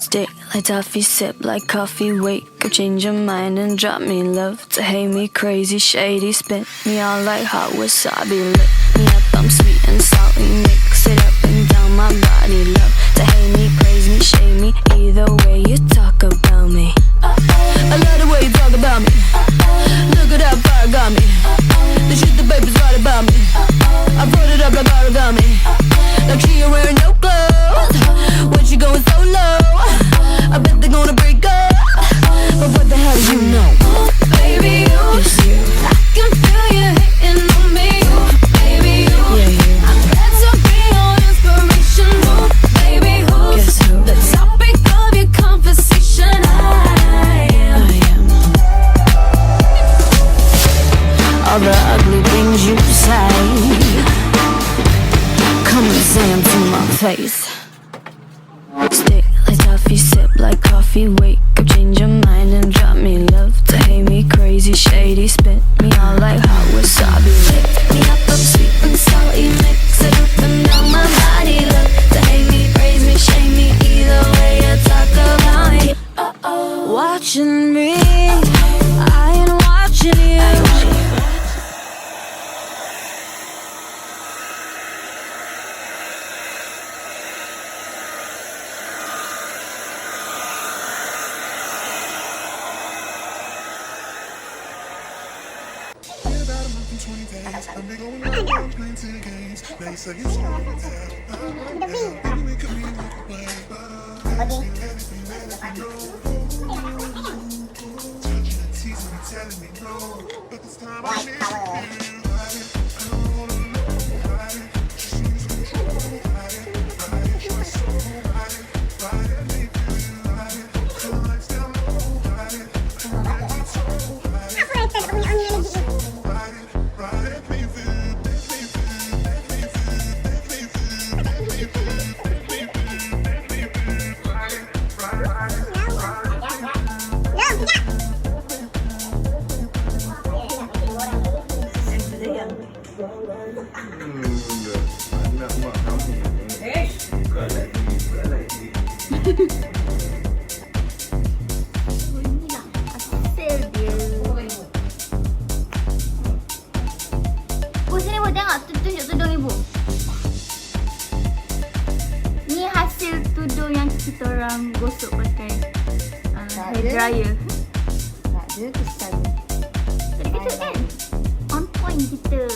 Stick like toffee, sip like coffee, wake up, change your mind and drop me love. To hate me crazy, shady, spin me all like hot wasabi. Lit me up, I'm sweet and salty, mix it up and down my body. Love to hate me, praise me, shame me, either way you talk about me. I love the way you talk about me. Look at that fire got me. The shit the baby's right about me. I put it up like origami, like she ain't wearing no clothes. When she going so low, I bet they're gonna break up. But what the hell do you know? Ooh, baby, you, it's you. I can feel you hitting on me. Ooh, baby, you, yeah, you. I'm glad to be your inspiration. Ooh, baby, who's the topic of your conversation? I am. All the ugly things you say, come and say them to my face. Stick like toffee, sip like coffee, wake up, change your mind and drop me love. To hate me crazy, shady, spit me all like hot wasabi. Lick me up, I'm sweet and salty, mix it up and down my body. Love to hate me, praise me, shame me, either way you talk about me. Watching me, I ain't watching you. Tudung yang kita orang gosok pakai hair dryer. Tak ada, kisah. Tadi kejut kan? On point kita.